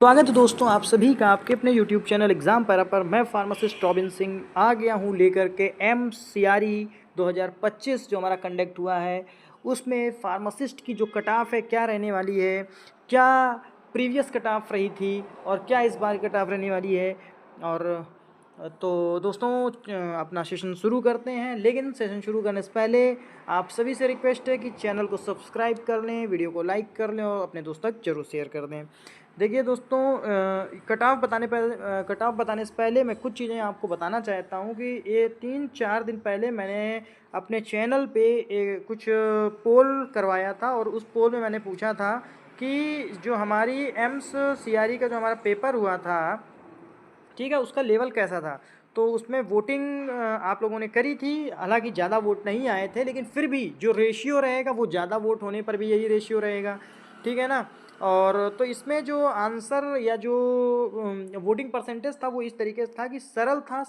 स्वागत है दोस्तों आप सभी का आपके अपने YouTube चैनल एग्ज़ाम पैरा पर। मैं फार्मासिस्ट रॉबिन सिंह आ गया हूँ लेकर के MCRE 2025 जो हमारा कंडक्ट हुआ है, उसमें फार्मासिस्ट की जो कट ऑफ है क्या रहने वाली है, क्या प्रीवियस कट ऑफ रही थी और क्या इस बार कट ऑफ रहने वाली है। और तो दोस्तों अपना सेशन शुरू करते हैं, लेकिन सेशन शुरू करने से पहले आप सभी से रिक्वेस्ट है कि चैनल को सब्सक्राइब कर लें, वीडियो को लाइक कर लें और अपने दोस्तों तक जरूर शेयर कर दें। देखिए दोस्तों, कट ऑफ बताने से पहले मैं कुछ चीज़ें आपको बताना चाहता हूँ कि ये 3-4 दिन पहले मैंने अपने चैनल पे कुछ पोल करवाया था और उस पोल में मैंने पूछा था कि जो हमारी MCRE का जो हमारा पेपर हुआ था, ठीक है, उसका लेवल कैसा था। तो उसमें वोटिंग आप लोगों ने करी थी, हालांकि ज़्यादा वोट नहीं आए थे, लेकिन फिर भी जो रेशियो रहेगा वो ज़्यादा वोट होने पर भी यही रेशियो रहेगा, ठीक है ना। और तो इसमें जो आंसर या जो वोटिंग परसेंटेज था वो इस तरीके से था कि सरल था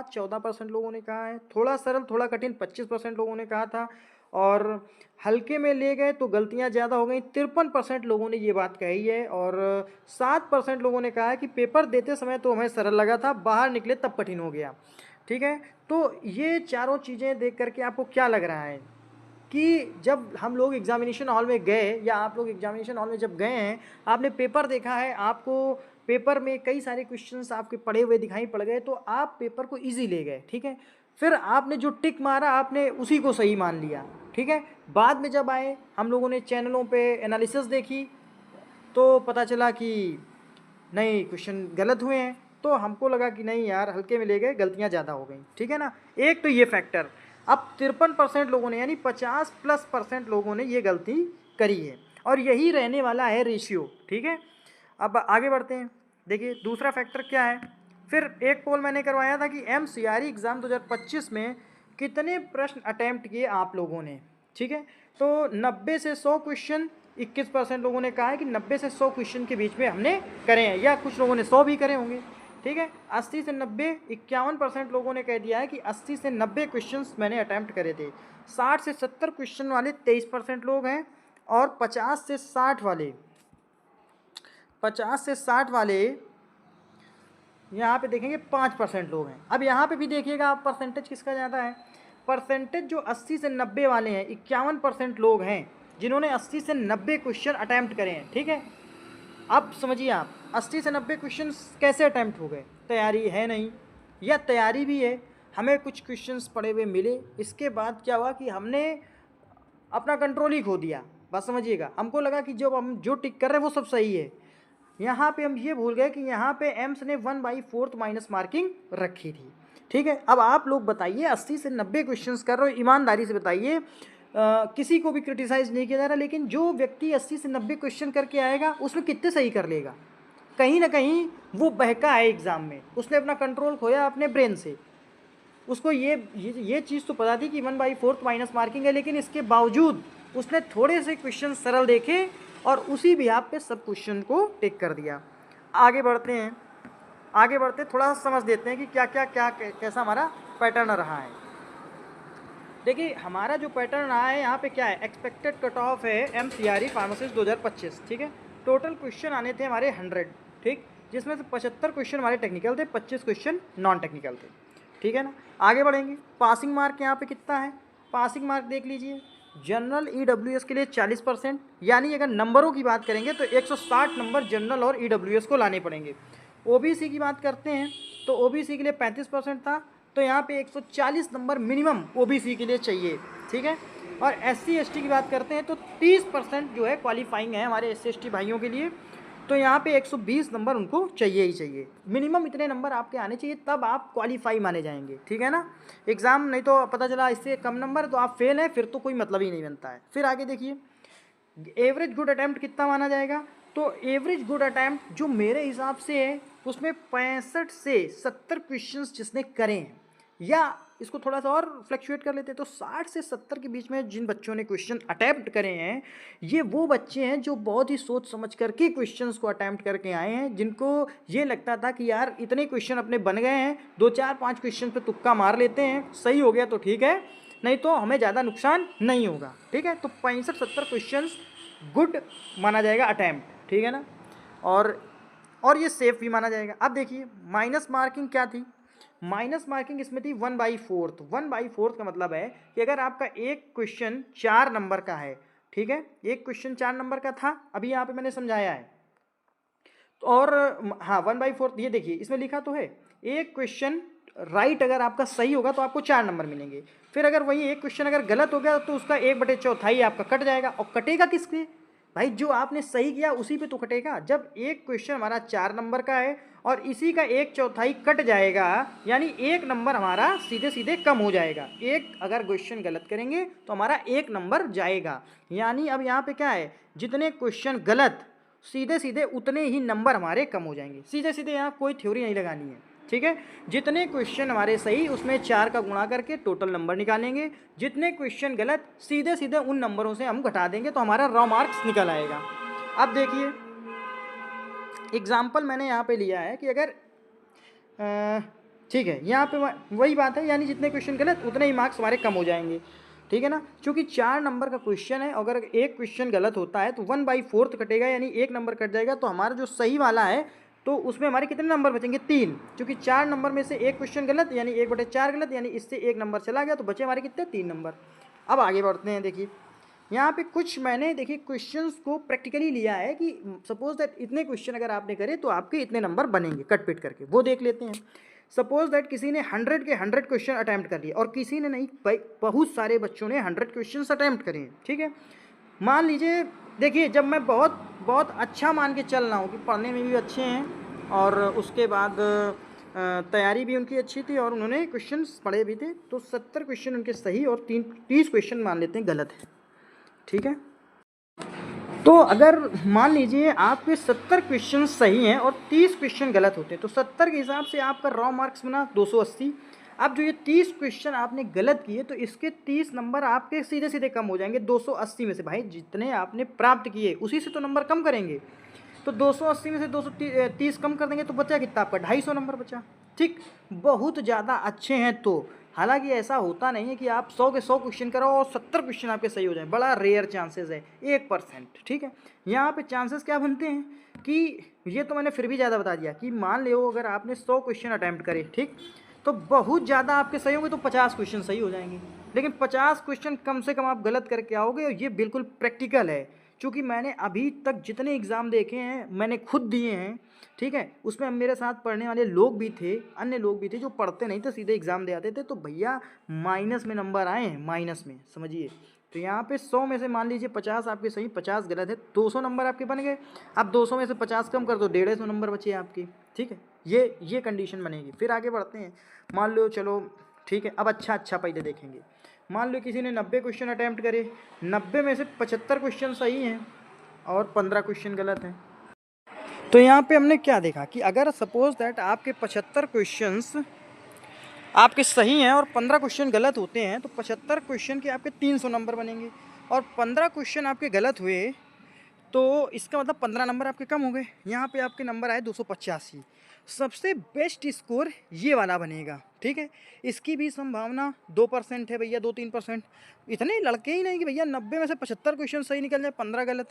14% लोगों ने कहा है, थोड़ा सरल थोड़ा कठिन 25% लोगों ने कहा था, और हल्के में ले गए तो गलतियां ज़्यादा हो गई 53% लोगों ने ये बात कही है, और 7% लोगों ने कहा है कि पेपर देते समय तो हमें सरल लगा था, बाहर निकले तब कठिन हो गया। ठीक है, तो ये चारों चीज़ें देख करके आपको क्या लग रहा है कि जब हम लोग एग्जामिनेशन हॉल में गए या आप लोग एग्जामिनेशन हॉल में जब गए हैं, आपने पेपर देखा है, आपको पेपर में कई सारे क्वेश्चंस आपके पढ़े हुए दिखाई पड़ गए, तो आप पेपर को इजी ले गए, ठीक है। फिर आपने जो टिक मारा आपने उसी को सही मान लिया, ठीक है। बाद में जब आए हम लोगों ने चैनलों पे एनालिसिस देखी तो पता चला कि नहीं, क्वेश्चन गलत हुए हैं, तो हमको लगा कि नहीं यार, हल्के में ले गए, गलतियां ज़्यादा हो गई, ठीक है ना। एक तो ये फैक्टर, अब 53% लोगों ने यानी 50+% लोगों ने ये गलती करी है और यही रहने वाला है रेशियो, ठीक है। अब आगे बढ़ते हैं। देखिए दूसरा फैक्टर क्या है, फिर एक पोल मैंने करवाया था कि MCRE एग्ज़ाम 2025 में कितने प्रश्न अटैम्प्ट किए आप लोगों ने, ठीक है। तो 90 से 100 क्वेश्चन 21% लोगों ने कहा है कि 90 से 100 क्वेश्चन के बीच में हमने करे हैं, या कुछ लोगों ने 100 भी करे होंगे, ठीक है। 80 से 90 51% लोगों ने कह दिया है कि 80 से 90 क्वेश्चंस मैंने अटैम्प्ट करे थे। 60 से 70 क्वेश्चन वाले 23% लोग हैं, और 50 से 60 वाले यहाँ पे देखेंगे 5% लोग हैं। अब यहाँ पे भी देखिएगा आप, परसेंटेज किसका ज़्यादा है, परसेंटेज जो 80 से 90 वाले हैं, 51% लोग हैं जिन्होंने 80 से 90 क्वेश्चन अटैम्प्ट करे हैं, ठीक है। अब समझिए आप, 80 से 90 क्वेश्चन कैसे अटैम्प्ट हो गए, तैयारी है नहीं, या तैयारी भी है, हमें कुछ क्वेश्चंस पढ़े हुए मिले, इसके बाद क्या हुआ कि हमने अपना कंट्रोल ही खो दिया। बस समझिएगा, हमको लगा कि जो हम जो टिक कर रहे हैं वो सब सही है, यहाँ पे हम ये भूल गए कि यहाँ पे एम्स ने 1/4 माइनस मार्किंग रखी थी, ठीक है। अब आप लोग बताइए, 80 से 90 क्वेश्चंस कर रहे हो, ईमानदारी से बताइए, किसी को भी क्रिटिसाइज नहीं किया जा रहा, लेकिन जो व्यक्ति 80 से 90 क्वेश्चन करके आएगा उसमें कितने सही कर लेगा, कहीं ना कहीं वो बहका है एग्ज़ाम में, उसने अपना कंट्रोल खोया अपने ब्रेन से। उसको ये चीज़ तो पता थी कि 1/4 माइनस मार्किंग है, लेकिन इसके बावजूद उसने थोड़े से क्वेश्चन सरल देखे और उसी बिहाफ पे सब क्वेश्चन को टिक कर दिया। आगे बढ़ते हैं, थोड़ा सा समझ देते हैं कि क्या कैसा हमारा पैटर्न रहा है। देखिए हमारा जो पैटर्न रहा है यहाँ पे क्या है, एक्सपेक्टेड कट ऑफ है MCRE फार्मासिस्ट 2025, ठीक है। टोटल क्वेश्चन आने थे हमारे 100, ठीक, जिसमें से 75 क्वेश्चन हमारे टेक्निकल थे, 25 क्वेश्चन नॉन टेक्निकल थे, ठीक है ना। आगे बढ़ेंगे, पासिंग मार्क यहाँ पे कितना है, पासिंग मार्क देख लीजिए, जनरल EWS के लिए 40%, यानी अगर नंबरों की बात करेंगे तो 160 नंबर जनरल और EWS को लाने पड़ेंगे। OBC की बात करते हैं तो OBC के लिए 35% था, तो यहाँ पे 140 नंबर मिनिमम OBC के लिए चाहिए, ठीक है। और SC ST की बात करते हैं तो 30% जो है क्वालिफाइंग है हमारे SC ST भाइयों के लिए, तो यहाँ पे 120 नंबर उनको चाहिए ही चाहिए, मिनिमम इतने नंबर आपके आने चाहिए, तब आप क्वालिफाई माने जाएंगे, ठीक है ना एग्ज़ाम। नहीं तो पता चला इससे कम नंबर तो आप फेल हैं, फिर तो कोई मतलब ही नहीं बनता है। फिर आगे देखिए, एवरेज गुड अटैम्प्ट कितना माना जाएगा, तो एवरेज गुड अटैम्प्ट जो मेरे हिसाब से है उसमें 65 से 70 क्वेश्चंस जिसने करे हैं, या इसको थोड़ा सा और फ्लक्चुएट कर लेते हैं तो 60 से 70 के बीच में जिन बच्चों ने क्वेश्चन अटैम्प्ट करे हैं, ये वो बच्चे हैं जो बहुत ही सोच समझ करके क्वेश्चंस को अटैम्प्ट करके आए हैं, जिनको ये लगता था कि यार इतने क्वेश्चन अपने बन गए हैं, 2-4-5 क्वेश्चन पे तुक्का मार लेते हैं, सही हो गया तो ठीक है, नहीं तो हमें ज़्यादा नुकसान नहीं होगा, ठीक है। तो 65-70 क्वेश्चन गुड माना जाएगा अटैम्प्ट, ठीक है ना। और और ये सेफ भी माना जाएगा। अब देखिए माइनस मार्किंग क्या थी, माइनस मार्किंग इसमें थी 1/4। 1/4 का मतलब है कि अगर आपका एक क्वेश्चन 4 नंबर का है, ठीक है, एक क्वेश्चन 4 नंबर का था, अभी यहाँ पे मैंने समझाया है, और हाँ 1/4 ये देखिए इसमें लिखा तो है, एक क्वेश्चन राइट अगर आपका सही होगा तो आपको 4 नंबर मिलेंगे, फिर अगर वही एक क्वेश्चन अगर गलत हो गया तो उसका 1/4 आपका कट जाएगा। और कटेगा किसके भाई, जो आपने सही किया उसी पे तो कटेगा। जब एक क्वेश्चन हमारा 4 नंबर का है और इसी का 1/4 कट जाएगा, यानी 1 नंबर हमारा सीधे सीधे कम हो जाएगा। एक अगर क्वेश्चन गलत करेंगे तो हमारा 1 नंबर जाएगा। यानी अब यहाँ पे क्या है, जितने क्वेश्चन गलत सीधे सीधे उतने ही नंबर हमारे कम हो जाएंगे। सीधे सीधे यहाँ कोई थ्योरी नहीं लगानी है, ठीक है। जितने क्वेश्चन हमारे सही उसमें 4 का गुणा करके टोटल नंबर निकालेंगे, जितने क्वेश्चन गलत सीधे सीधे उन नंबरों से हम घटा देंगे तो हमारा रॉ मार्क्स निकल आएगा। अब देखिए एग्जाम्पल मैंने यहाँ पे लिया है कि अगर ठीक है, यहाँ पे वही बात है, यानी जितने क्वेश्चन गलत उतने ही मार्क्स हमारे कम हो जाएंगे, ठीक है ना। क्योंकि 4 नंबर का क्वेश्चन है, अगर एक क्वेश्चन गलत होता है तो 1/4 कटेगा, यानी 1 नंबर कट जाएगा। तो हमारा जो सही वाला है तो उसमें हमारे कितने नंबर बचेंगे, 3। क्योंकि 4 नंबर में से एक क्वेश्चन गलत यानी 1/4 गलत, यानी इससे 1 नंबर चला गया, तो बचे हमारे कितने, 3 नंबर। अब आगे बढ़ते हैं। देखिए यहाँ पे कुछ मैंने देखिए क्वेश्चंस को प्रैक्टिकली लिया है कि सपोज दैट इतने क्वेश्चन अगर आपने करे तो आपके इतने नंबर बनेंगे कट पिट करके, वो देख लेते हैं। सपोज दैट किसी ने 100 के 100 क्वेश्चन अटैम्प्ट कर लिए और किसी ने नहीं, बहुत सारे बच्चों ने 100 क्वेश्चन अटैम्प्ट करे, ठीक है। मान लीजिए देखिए जब मैं बहुत बहुत अच्छा मान के चल रहा हूँ कि पढ़ने में भी अच्छे हैं और उसके बाद तैयारी भी उनकी अच्छी थी और उन्होंने क्वेश्चन पढ़े भी थे, तो 70 क्वेश्चन उनके सही और 30 क्वेश्चन मान लेते हैं गलत है, ठीक है। तो अगर मान लीजिए आपके 70 क्वेश्चन सही हैं और 30 क्वेश्चन गलत होते हैं, तो 70 के हिसाब से आपका रॉ मार्क्स बना 280। अब जो ये 30 क्वेश्चन आपने गलत किए तो इसके 30 नंबर आपके सीधे सीधे कम हो जाएंगे 280 में से। भाई जितने आपने प्राप्त किए उसी से तो नंबर कम करेंगे, तो 280 में से 230 कम कर देंगे तो बचा कितना आपका, 250 नंबर बचा, ठीक। बहुत ज़्यादा अच्छे हैं तो, हालांकि ऐसा होता नहीं है कि आप 100 के 100 क्वेश्चन कराओ और 70 क्वेश्चन आपके सही हो जाए, बड़ा रेयर चांसेस है, 1%, ठीक है। यहाँ पे चांसेस क्या बनते हैं कि ये तो मैंने फिर भी ज़्यादा बता दिया कि मान लो अगर आपने 100 क्वेश्चन अटैम्प्ट करे, ठीक, तो बहुत ज़्यादा आपके सही होंगे तो 50 क्वेश्चन सही हो जाएंगे, लेकिन 50 क्वेश्चन कम से कम आप गलत करके आओगे, और ये बिल्कुल प्रैक्टिकल है। क्योंकि मैंने अभी तक जितने एग्ज़ाम देखे हैं मैंने खुद दिए हैं, ठीक है, उसमें मेरे साथ पढ़ने वाले लोग भी थे, अन्य लोग भी थे जो पढ़ते नहीं थे सीधे एग्ज़ाम दे आते थे, तो भैया माइनस में नंबर आए हैं, माइनस में, समझिए। तो यहाँ पे 100 में से मान लीजिए 50 आपके सही 50 गलत है, 200 नंबर आपके बन गए। अब 200 में से 50 कम कर दो, 150 नंबर बचे आपके, ठीक है। ये कंडीशन बनेगी। फिर आगे बढ़ते हैं। मान लो चलो ठीक है, अब अच्छा पहले देखेंगे। मान लो किसी ने 90 क्वेश्चन अटैम्प्ट करे, 90 में से 75 क्वेश्चन सही हैं और 15 क्वेश्चन गलत हैं। तो यहाँ पे हमने क्या देखा कि अगर सपोज दैट आपके 75 क्वेश्चंस आपके सही हैं और 15 क्वेश्चन गलत होते हैं, तो 75 क्वेश्चन के आपके 300 नंबर बनेंगे, और 15 क्वेश्चन आपके गलत हुए तो इसका मतलब 15 नंबर आपके कम हो गए। यहाँ पे आपके नंबर आए 285। सबसे बेस्ट स्कोर ये वाला बनेगा, ठीक है। इसकी भी संभावना 2% है भैया, 2-3%। इतने लड़के ही नहीं कि भैया 90 में से 75 क्वेश्चन सही निकल जाए, 15 गलत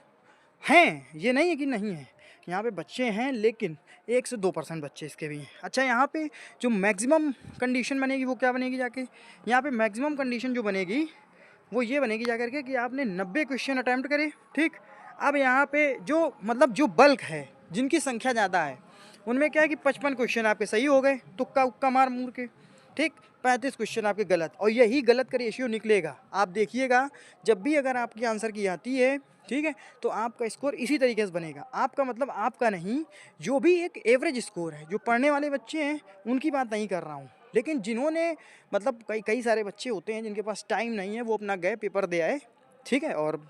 हैं, ये नहीं है कि नहीं है। यहाँ पे बच्चे हैं लेकिन 1 से 2% बच्चे इसके भी हैं। अच्छा, यहाँ पे जो मैक्सिमम कंडीशन बनेगी वो क्या बनेगी जाके, यहाँ पे मैक्सिमम कंडीशन जो बनेगी वो ये बनेगी जाकर के कि आपने 90 क्वेश्चन अटैम्प्ट करे, ठीक। अब यहाँ पे जो मतलब जो बल्क है, जिनकी संख्या ज़्यादा है, उनमें क्या है कि 55 क्वेश्चन आपके सही हो गए, तुक्का उक्का मार मूर के, ठीक। 35 क्वेश्चन आपके गलत, और यही गलत का रेशियो निकलेगा। आप देखिएगा जब भी अगर आपकी आंसर की आती है, ठीक है, तो आपका स्कोर इसी तरीके से बनेगा। आपका मतलब आपका नहीं, जो भी एक एवरेज स्कोर है, जो पढ़ने वाले बच्चे हैं उनकी बात नहीं कर रहा हूँ, लेकिन जिन्होंने मतलब कई सारे बच्चे होते हैं जिनके पास टाइम नहीं है, वो अपना गए पेपर दे आए, ठीक है, और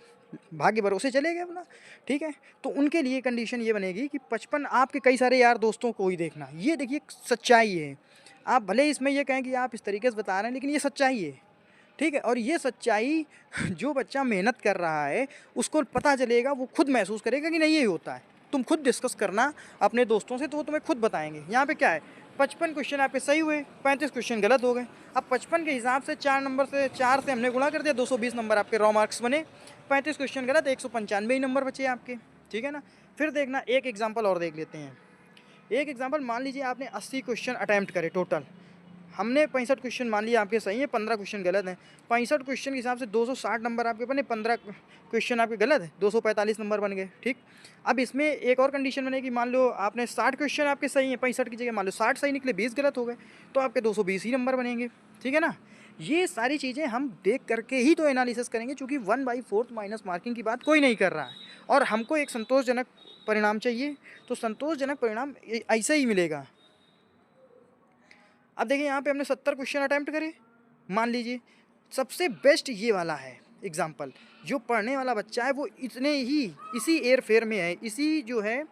भाग्य भरोसे चले गए अपना, ठीक है। तो उनके लिए कंडीशन ये बनेगी कि 55 आपके कई सारे यार दोस्तों को ही देखना, ये देखिए सच्चाई है। आप भले इसमें ये कहें कि आप इस तरीके से बता रहे हैं, लेकिन ये सच्चाई है, ठीक है। और ये सच्चाई जो बच्चा मेहनत कर रहा है उसको पता चलेगा, वो खुद महसूस करेगा कि नहीं ये होता है। तुम खुद डिस्कस करना अपने दोस्तों से, तो वो तुम्हें खुद बताएंगे। यहाँ पे क्या है, 55 क्वेश्चन आपके सही हुए, 35 क्वेश्चन गलत हो गए। अब 55 के हिसाब से 4 से हमने गुणा कर दिया, 220 नंबर आपके रॉ मार्क्स बने। 35 क्वेश्चन गलत, 195 ही नंबर बचे आपके, ठीक है ना। फिर देखना एक एग्जाम्पल और देख लेते हैं। एक एग्जांपल मान लीजिए आपने 80 क्वेश्चन अटैम्प्ट करे टोटल, हमने 65 क्वेश्चन मान लिया आपके सही है, 15 क्वेश्चन गलत हैं। 65 क्वेश्चन के हिसाब से 260 नंबर आपके बने, 15 क्वेश्चन आपके गलत है, 245 नंबर बन गए। ठीक, अब इसमें एक और कंडीशन बनेगी, मान लो आपने 60 क्वेश्चन आपके सही हैं, 65 की जगह मान लो 60 सही निकले, 20 गलत हो गए, तो आपके 220 ही नंबर बनेंगे। ठीक है ना, ये सारी चीज़ें हम देख करके ही तो एनालिसिस करेंगे, चूँकि 1/4 माइनस मार्किंग की बात कोई नहीं कर रहा है और हमको एक संतोषजनक परिणाम चाहिए, तो संतोषजनक परिणाम ऐसे ही मिलेगा। अब देखिए यहाँ पे हमने 70 क्वेश्चन अटैम्प्ट करे, मान लीजिए सबसे बेस्ट ये वाला है एग्जाम्पल, जो पढ़ने वाला बच्चा है वो इतने ही इसी एयर फेयर में है, इसी जो है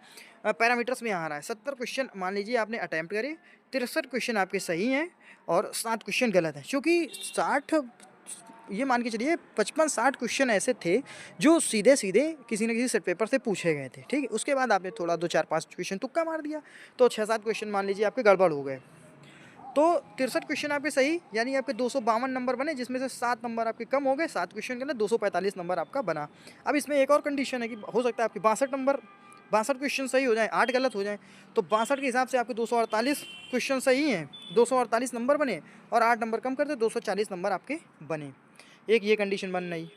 पैरामीटर्स में आ रहा है। 70 क्वेश्चन मान लीजिए आपने अटैम्प्ट करे, 63 क्वेश्चन आपके सही हैं और 7 क्वेश्चन गलत हैं, क्योंकि 60 ये मान के चलिए 55-60 क्वेश्चन ऐसे थे जो सीधे सीधे किसी न किसी सेट पेपर से पूछे गए थे। ठीक है, उसके बाद आपने थोड़ा 2-4-5 क्वेश्चन तुक्का मार दिया, तो 6-7 क्वेश्चन मान लीजिए आपके गड़बड़ हो गए, तो 63 क्वेश्चन आपके सही, यानी आपके 252 नंबर बने, जिसमें से 7 नंबर आपके कम हो गए, 7 क्वेश्चन के अंदर 245 नंबर आपका बना। अब इसमें एक और कंडीशन है कि हो सकता है आपके 62 क्वेश्चन सही हो जाए, 8 गलत हो जाए, तो 62 के हिसाब से आपके 248 क्वेश्चन सही हैं, 248 नंबर बने और 8 नंबर कम करते 240 नंबर आपके बने। एक ये कंडीशन बन रही।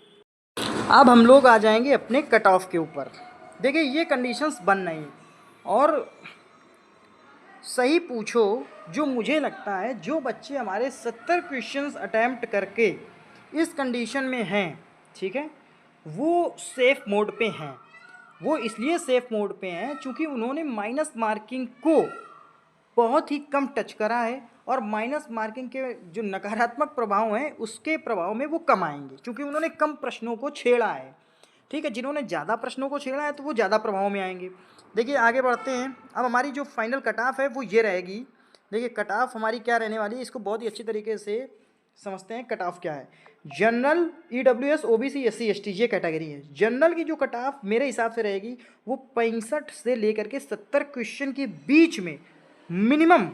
अब हम लोग आ जाएंगे अपने कट ऑफ के ऊपर। देखिए ये कंडीशंस बन रही और सही पूछो, जो मुझे लगता है जो बच्चे हमारे 70 क्वेश्चंस अटैम्प्ट करके इस कंडीशन में हैं, ठीक है, वो सेफ़ मोड पे हैं। वो इसलिए सेफ़ मोड पे हैं क्योंकि उन्होंने माइनस मार्किंग को बहुत ही कम टच करा है और माइनस मार्किंग के जो नकारात्मक प्रभाव हैं उसके प्रभाव में वो कम आएंगे, क्योंकि उन्होंने कम प्रश्नों को छेड़ा है। ठीक है, जिन्होंने ज़्यादा प्रश्नों को छेड़ा है तो वो ज़्यादा प्रभाव में आएंगे। देखिए आगे बढ़ते हैं। अब हमारी जो फाइनल कट ऑफ है वो ये रहेगी। देखिए कट ऑफ हमारी क्या रहने वाली है, इसको बहुत ही अच्छी तरीके से समझते हैं। कट ऑफ क्या है? General, EWS, OBC, SC ST ये कैटेगरी है। जनरल की जो कट ऑफ मेरे हिसाब से रहेगी वो 65 से लेकर के 70 क्वेश्चन के बीच में मिनिमम,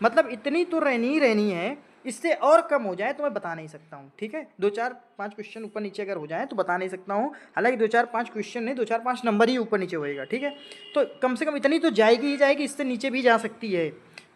मतलब इतनी तो रहनी ही रहनी है। इससे और कम हो जाए तो मैं बता नहीं सकता हूँ। ठीक है, 2-4-5 क्वेश्चन ऊपर नीचे अगर हो जाए तो बता नहीं सकता हूँ। हालांकि 2-4-5 क्वेश्चन नहीं, 2-4-5 नंबर ही ऊपर नीचे होएगा। ठीक है, तो कम से कम इतनी तो जाएगी ही जाएगी, इससे नीचे भी जा सकती है।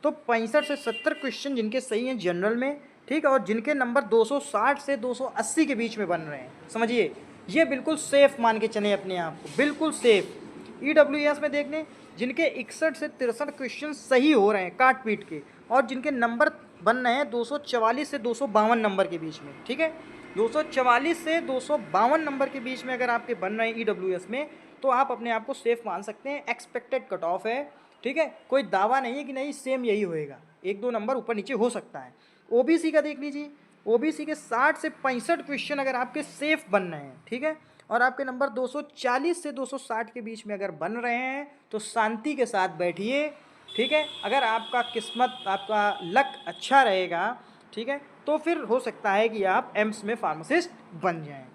तो 65 से 70 क्वेश्चन जिनके सही हैं जनरल में, ठीक है, और जिनके नंबर 260 से 280 के बीच में बन रहे हैं, समझिए ये बिल्कुल सेफ़ मान के चले अपने आप को, बिल्कुल सेफ़। EWS में देख लें, जिनके 61 से 63 क्वेश्चन सही हो रहे हैं काट पीट के, और जिनके नंबर बन रहे हैं 244 से 252 नंबर के बीच में। ठीक है, 244 से 252 नंबर के बीच में अगर आपके बन रहे हैं EWS में, तो आप अपने आप को सेफ़ मान सकते हैं। एक्सपेक्टेड कट ऑफ है। ठीक है, कोई दावा नहीं है कि नहीं सेम यही होएगा, 1-2 नंबर ऊपर नीचे हो सकता है। OBC का देख लीजिए, OBC के 60 से 65 क्वेश्चन अगर आपके सेफ़ बन रहे हैं, ठीक है, और आपके नंबर 240 से 260 के बीच में अगर बन रहे हैं, तो शांति के साथ बैठिए। ठीक है, अगर आपका किस्मत, आपका लक अच्छा रहेगा, ठीक है, तो फिर हो सकता है कि आप एम्स में फार्मासिस्ट बन जाएं।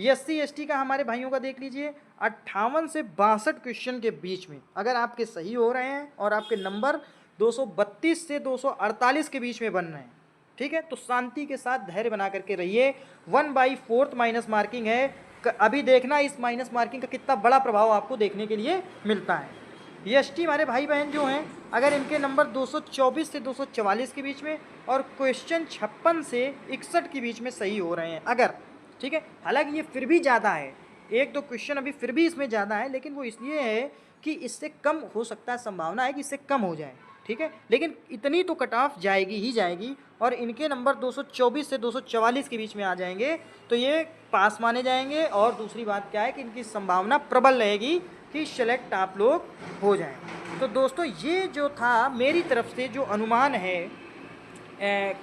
SC ST का हमारे भाइयों का देख लीजिए, 58 से 62 क्वेश्चन के बीच में अगर आपके सही हो रहे हैं और आपके नंबर 232 से 248 के बीच में बन रहे हैं, ठीक है, तो शांति के साथ धैर्य बना करके रहिए। 1/4 माइनस मार्किंग है। अभी देखना इस माइनस मार्किंग का कितना बड़ा प्रभाव आपको देखने के लिए मिलता है। ST हमारे भाई बहन जो हैं, अगर इनके नंबर 224 से 244 के बीच में और क्वेश्चन 56 से 61 के बीच में सही हो रहे हैं अगर, ठीक है, हालांकि ये फिर भी ज़्यादा है, 1-2 क्वेश्चन अभी फिर भी इसमें ज़्यादा है, लेकिन वो इसलिए है कि इससे कम हो सकता है, संभावना है कि इससे कम हो जाए। ठीक है, लेकिन इतनी तो कट ऑफ जाएगी ही जाएगी, और इनके नंबर 224 से 244 के बीच में आ जाएंगे तो ये पास माने जाएंगे। और दूसरी बात क्या है कि इनकी संभावना प्रबल रहेगी कि सेलेक्ट आप लोग हो जाएं। तो दोस्तों ये जो था मेरी तरफ से जो अनुमान है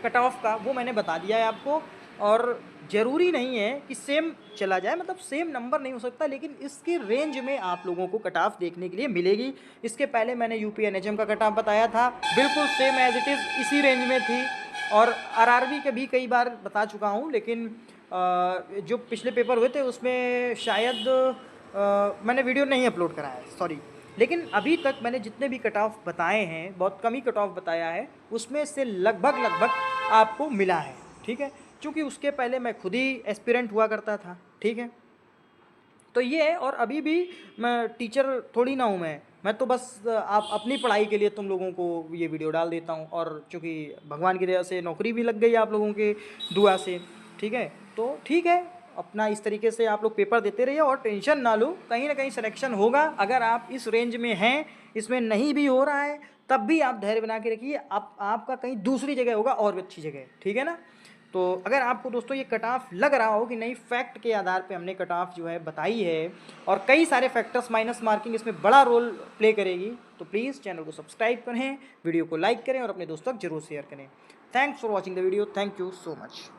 कट ऑफ का, वो मैंने बता दिया है आपको। और ज़रूरी नहीं है कि सेम चला जाए, मतलब सेम नंबर नहीं हो सकता, लेकिन इसके रेंज में आप लोगों को कट ऑफ देखने के लिए मिलेगी। इसके पहले मैंने UP NHM का कट ऑफ बताया था, बिल्कुल सेम एज इट इज़ इसी रेंज में थी। और RRB के भी कई बार बता चुका हूँ, लेकिन जो पिछले पेपर हुए थे उसमें शायद मैंने वीडियो नहीं अपलोड करा है, सॉरी। लेकिन अभी तक मैंने जितने भी कट ऑफ बताए हैं, बहुत कम ही कट ऑफ बताया है, उसमें से लगभग आपको मिला है। ठीक है, क्योंकि उसके पहले मैं खुद ही एस्पिरेंट हुआ करता था। ठीक है, तो ये है। और अभी भी मैं टीचर थोड़ी ना हूँ, मैं मैं तो बस आप अपनी पढ़ाई के लिए तुम लोगों को ये वीडियो डाल देता हूँ, और चूँकि भगवान की दया से नौकरी भी लग गई आप लोगों के दुआ से, ठीक है। तो ठीक है, अपना इस तरीके से आप लोग पेपर देते रहिए और टेंशन ना लो, कहीं ना कहीं सिलेक्शन होगा। अगर आप इस रेंज में हैं, इसमें नहीं भी हो रहा है, तब भी आप धैर्य बना के रखिए, आपका कहीं दूसरी जगह होगा और भी अच्छी जगह, ठीक है ना। तो अगर आपको दोस्तों ये कट ऑफ लग रहा हो कि नहीं, फैक्ट के आधार पे हमने कट ऑफ जो है बताई है और कई सारे फैक्टर्स माइनस मार्किंग इसमें बड़ा रोल प्ले करेगी, तो प्लीज़ चैनल को सब्सक्राइब करें, वीडियो को लाइक करें और अपने दोस्तों तक जरूर शेयर करें। Thanks for watching the video, thank you so much.